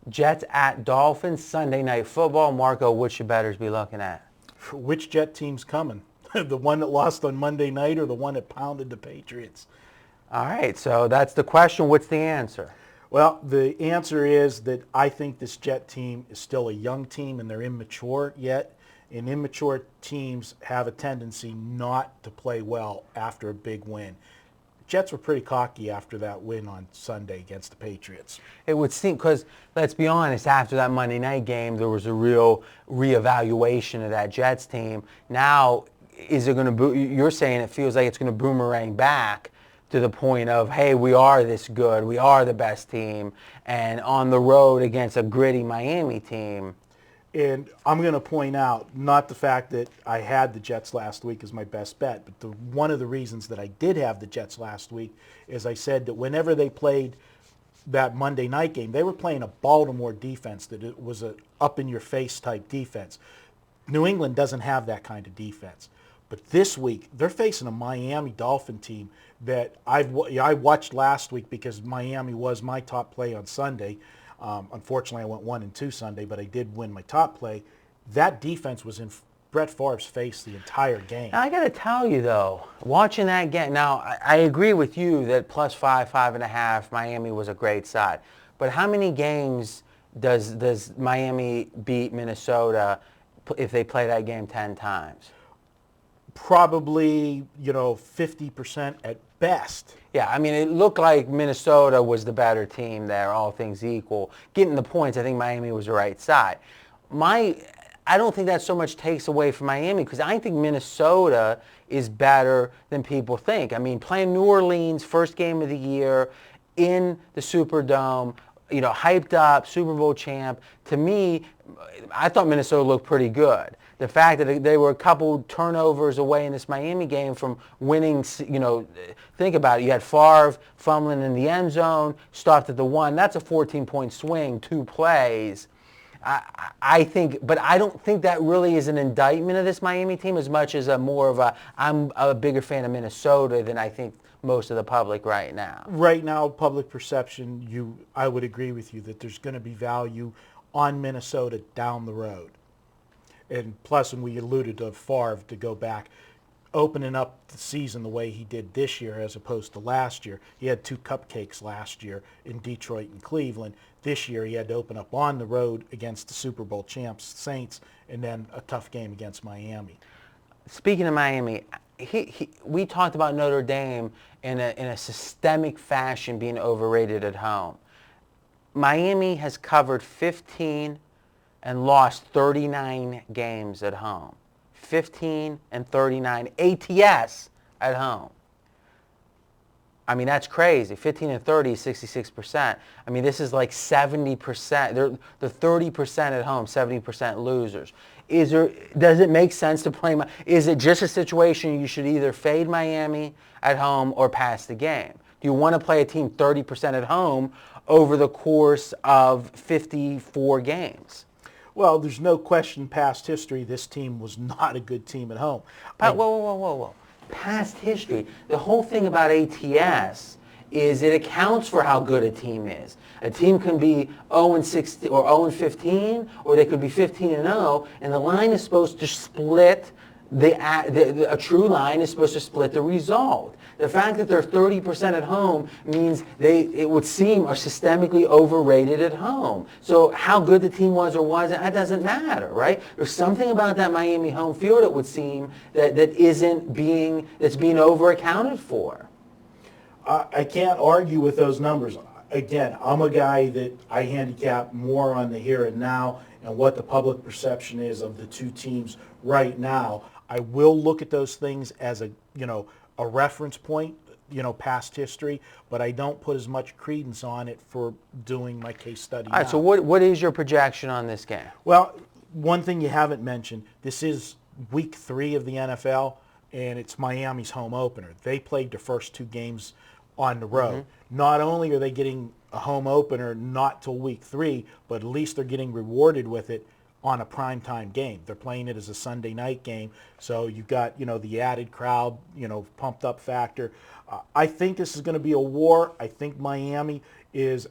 Jets at Dolphins, Sunday Night Football. Marco, what should bettors be looking at? Which Jet team's coming? The one that lost on Monday night or the one that pounded the Patriots? All right, so that's the question. What's the answer? Well, the answer is that I think this Jet team is still a young team and they're immature yet. And immature teams have a tendency not to play well after a big win. Jets were pretty cocky after that win on Sunday against the Patriots. It would seem, because let's be honest, after that Monday night game, there was a real reevaluation of that Jets team. Now, is it going to? You're saying it feels like it's going to boomerang back to the point of, hey, we are this good, we are the best team, and on the road against a gritty Miami team. And I'm going to point out, not the fact that I had the Jets last week as my best bet, but one of the reasons that I did have the Jets last week is I said that whenever they played that Monday night game, they were playing a Baltimore defense that it was a up-in-your-face type defense. New England doesn't have that kind of defense. But this week, they're facing a Miami Dolphin team that I watched last week because Miami was my top play on Sunday. Unfortunately, I went 1-2 Sunday, but I did win my top play. That defense was in Brett Favre's face the entire game. Now, I got to tell you, though, watching that game, now, I agree with you that +5, 5.5, Miami was a great side. But how many games does Miami beat Minnesota if they play that game 10 times? Probably, 50% at best. Yeah, I mean, it looked like Minnesota was the better team there, all things equal. Getting the points, I think Miami was the right side. I don't think that so much takes away from Miami because I think Minnesota is better than people think. I mean, playing New Orleans, first game of the year, in the Superdome, hyped up, Super Bowl champ. To me, I thought Minnesota looked pretty good. The fact that they were a couple turnovers away in this Miami game from winning, think about it. You had Favre fumbling in the end zone, stopped at the 1. That's a 14-point swing, 2 plays. I think, but I don't think that really is an indictment of this Miami team as much as I'm a bigger fan of Minnesota than I think most of the public right now. Right now, public perception, I would agree with you that there's going to be value on Minnesota down the road. And plus, when we alluded to Favre to go back, opening up the season the way he did this year as opposed to last year. He had 2 cupcakes last year in Detroit and Cleveland. This year he had to open up on the road against the Super Bowl champs Saints and then a tough game against Miami. Speaking of Miami, we talked about Notre Dame in a systemic fashion being overrated at home. Miami has covered 15 and lost 39 games at home. 15 and 39 ATS at home. I mean, that's crazy. 15 and 30 is 66%. I mean, this is like 70%. They're 30% at home, 70% losers. Does it make sense to play? Is it just a situation you should either fade Miami at home or pass the game? Do you want to play a team 30% at home over the course of 54 games? Well, there's no question past history this team was not a good team at home. Whoa. Past history. The whole thing about ATS is it accounts for how good a team is. A team can be 0-16 or 0-15, or they could be 15-0, and the line is supposed to split a true line is supposed to split the result. The fact that they're 30% at home means it would seem, are systemically overrated at home. So how good the team was or wasn't, that doesn't matter, right? There's something about that Miami home field, it would seem, that's being over accounted for. I can't argue with those numbers. Again, I'm a guy that I handicap more on the here and now and what the public perception is of the two teams right now. I will look at those things as a reference point, past history, but I don't put as much credence on it for doing my case study. All right, so what is your projection on this game? Well, one thing you haven't mentioned, this is week 3 of the NFL, and it's Miami's home opener. They played their first 2 games on the road. Mm-hmm. Not only are they getting a home opener not till week 3, but at least they're getting rewarded with it on a primetime game. They're playing it as a Sunday night game, so you've got, the added crowd, pumped up factor. I think this is going to be a war. I think Miami is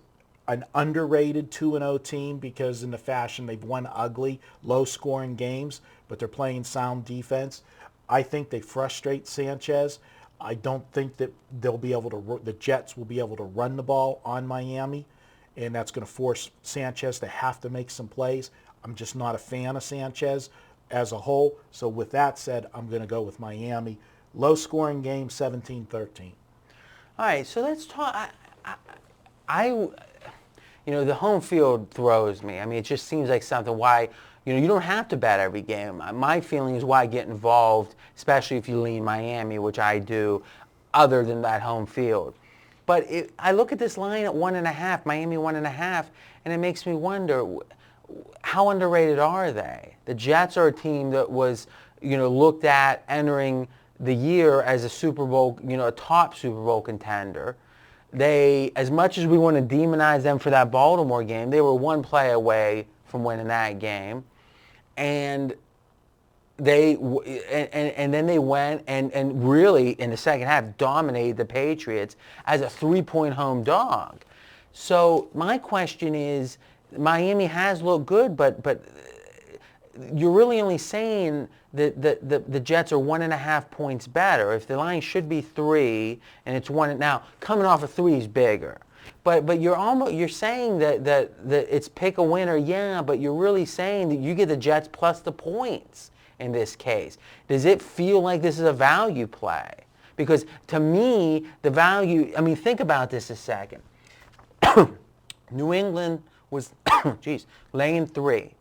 an underrated 2-0 team because in the fashion they've won ugly, low-scoring games, but they're playing sound defense. I think they frustrate Sanchez. I don't think that the Jets will be able to run the ball on Miami, and that's going to force Sanchez to have to make some plays. I'm just not a fan of Sanchez as a whole. So with that said, I'm going to go with Miami. Low-scoring game, 17-13. All right, so let's talk. The home field throws me. I mean, it just seems like something why, you don't have to bet every game. My feeling is why get involved, especially if you lean Miami, which I do, other than that home field. But I look at this line at 1.5, Miami 1.5, and it makes me wonder, how underrated are they? The Jets are a team that was, looked at entering the year as a Super Bowl, a top Super Bowl contender. They, as much as we want to demonize them for that Baltimore game, they were one play away from winning that game. And then they went and really in the second half dominated the Patriots as a 3-point home dog. So my question is, Miami has looked good, but you're really only saying that the Jets are 1.5 points better. If the line should be 3 and it's 1, now coming off of 3 is bigger. But you're saying that it's pick a winner, yeah, but you're really saying that you get the Jets plus the points in this case. Does it feel like this is a value play? Because to me, the value, I mean, think about this a second. New England was, laying 3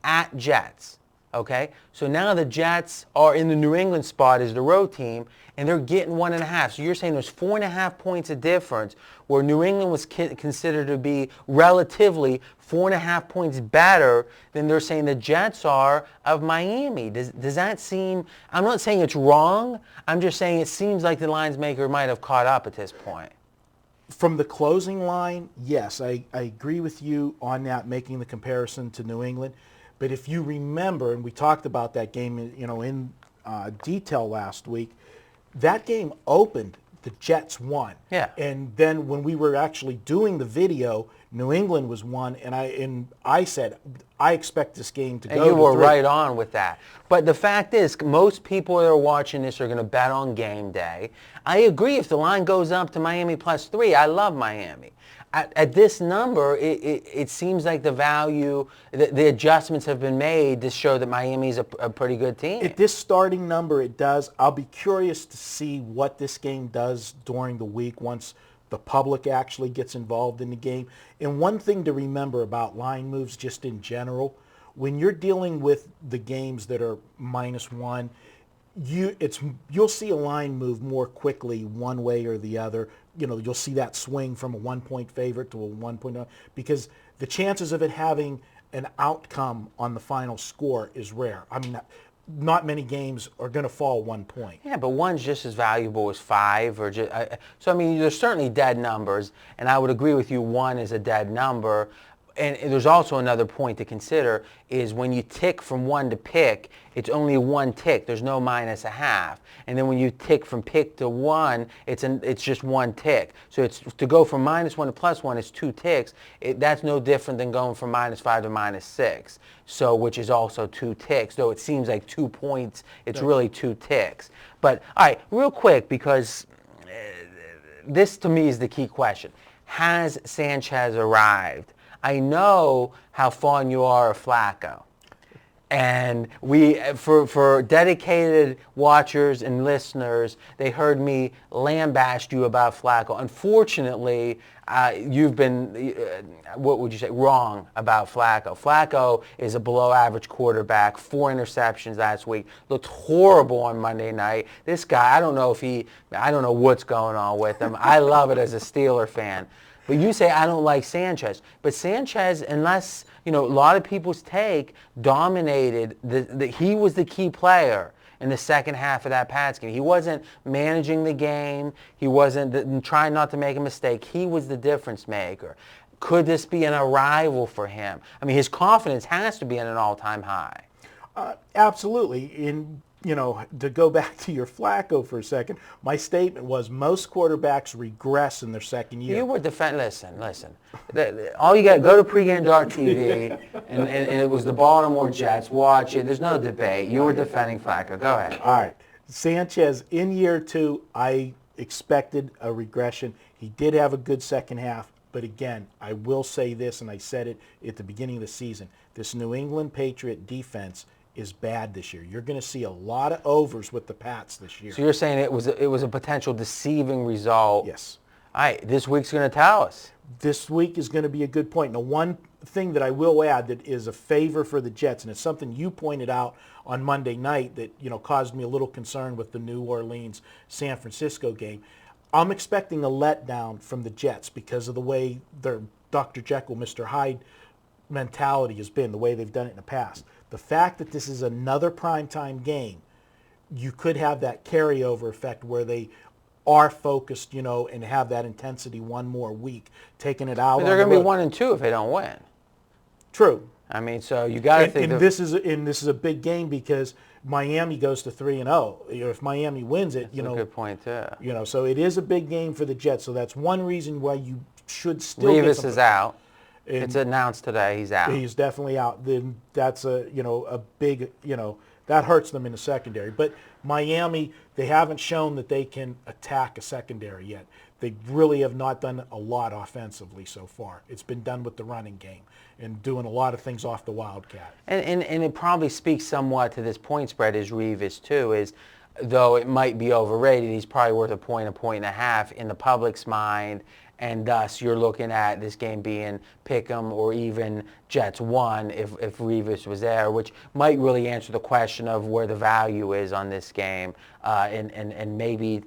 at Jets. Okay, so now the Jets are in the New England spot as the road team, and they're getting 1.5. So you're saying there's 4.5 points of difference, where New England was considered to be relatively 4.5 points better than they're saying the Jets are of Miami. Does that seem? I'm not saying it's wrong. I'm just saying it seems like the lines maker might have caught up at this point. From the closing line, yes, I agree with you on that, making the comparison to New England. But if you remember, and we talked about that game, in detail last week, that game opened, the Jets won. Yeah. And then when we were actually doing the video, New England was won, and I said, I expect this game to go to 3. And you were right on with that. But the fact is, most people that are watching this are going to bet on game day. I agree, if the line goes up to Miami plus 3, I love Miami. At this number, it seems like the value, the adjustments have been made to show that Miami's a pretty good team. At this starting number, it does. I'll be curious to see what this game does during the week once the public actually gets involved in the game. And one thing to remember about line moves just in general, when you're dealing with the games that are -1, you'll see a line move more quickly one way or the other. You'll see that swing from a 1-point favorite to a 1-point, because the chances of it having an outcome on the final score is rare. I mean, not many games are going to fall 1 point. Yeah, but 1's just as valuable as 5. So, I mean, there's certainly dead numbers, and I would agree with you, 1 is a dead number. And there's also another point to consider is when you tick from 1 to pick, it's only 1 tick. There's no -0.5. And then when you tick from pick to 1, it's just 1 tick. So it's to go from -1 to +1 is 2 ticks. That's no different than going from -5 to -6. So which is also 2 ticks. Though it seems like 2 points, it's really 2 ticks. But all right, real quick, because this to me is the key question: has Sanchez arrived? I know how fond you are of Flacco. And for dedicated watchers and listeners, they heard me lambaste you about Flacco. Unfortunately, you've been, what would you say, wrong about Flacco. Flacco is a below-average quarterback, 4 interceptions last week, looked horrible on Monday night. This guy, I don't know what's going on with him. I love it as a Steeler fan. But you say, I don't like Sanchez. But Sanchez, unless, a lot of people's take, dominated. He was the key player in the second half of that Pats game. He wasn't managing the game. He wasn't trying not to make a mistake. He was the difference maker. Could this be an arrival for him? I mean, his confidence has to be at an all-time high. Absolutely. And to go back to your Flacco for a second, my statement was most quarterbacks regress in their second year. You were listen. All you got, go to pregame.tv, and it was the Baltimore Jets. Watch it. There's no debate. You were defending Flacco. Go ahead. All right. Sanchez, in year 2, I expected a regression. He did have a good second half. But again, I will say this, and I said it at the beginning of the season, this New England Patriot defense is bad this year. You're going to see a lot of overs with the Pats this year. So you're saying it was a potential deceiving result. Yes. All right, this week's going to tell us. This week is going to be a good point. Now, one thing that I will add that is a favor for the Jets, and it's something you pointed out on Monday night that caused me a little concern with the New Orleans-San Francisco game. I'm expecting a letdown from the Jets because of the way their Dr. Jekyll, Mr. Hyde mentality has been, the way they've done it in the past. The fact that this is another primetime game, you could have that carryover effect where they are focused, and have that intensity one more week, taking it out. But they're going to be 1-2 if they don't win. True. I mean, so you got to think. And this is a big game because Miami goes to 3-0. If Miami wins it, that's a good point too. So it is a big game for the Jets. So that's one reason why you should still. Revis is out. It's announced today he's out. He's definitely out. Then that's a big that hurts them in the secondary. But Miami, they haven't shown that they can attack a secondary yet. They really have not done a lot offensively so far. It's been done with the running game and doing a lot of things off the Wildcat. And it probably speaks somewhat to this point spread as Revis too, is though it might be overrated, he's probably worth a point and a half in the public's mind, and thus you're looking at this game being pick'em or even Jets 1 if Revis was there, which might really answer the question of where the value is on this game, and maybe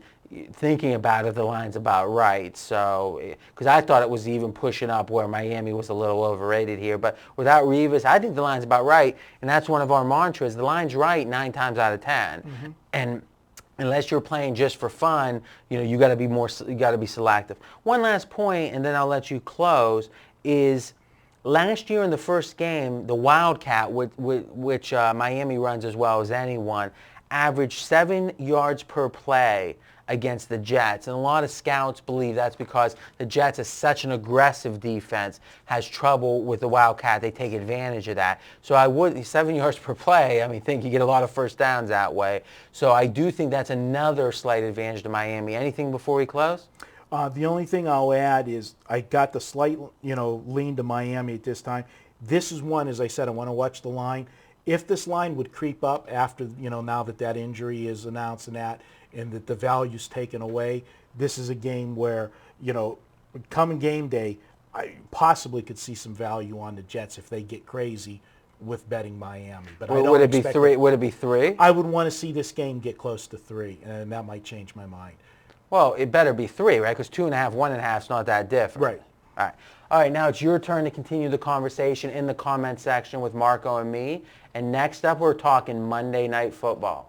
thinking about it, the line's about right. So, because I thought it was even pushing up where Miami was a little overrated here, but without Revis, I think the line's about right, and that's one of our mantras. The line's right 9 times out of 10, and unless you're playing just for fun, you got to be selective. One last point, and then I'll let you close. Is last year in the first game, the Wildcat, which Miami runs as well as anyone, averaged 7 yards per play against the Jets. And a lot of scouts believe that's because the Jets is such an aggressive defense, has trouble with the Wildcat. They take advantage of that. So 7 yards per play, think you get a lot of first downs that way. So I do think that's another slight advantage to Miami. Anything before we close? The only thing I'll add is I got the slight, lean to Miami at this time. This is one, as I said, I want to watch the line. If this line would creep up after, now that injury is announced and that the value's taken away, this is a game where, coming game day, I possibly could see some value on the Jets if they get crazy with betting Miami. But would it be 3? Would it be 3? I would want to see this game get close to 3, and that might change my mind. Well, it better be 3, right? Because 2.5, 1.5 is not that different. Right. All right. All right, now it's your turn to continue the conversation in the comment section with Marco and me. And next up, we're talking Monday Night Football.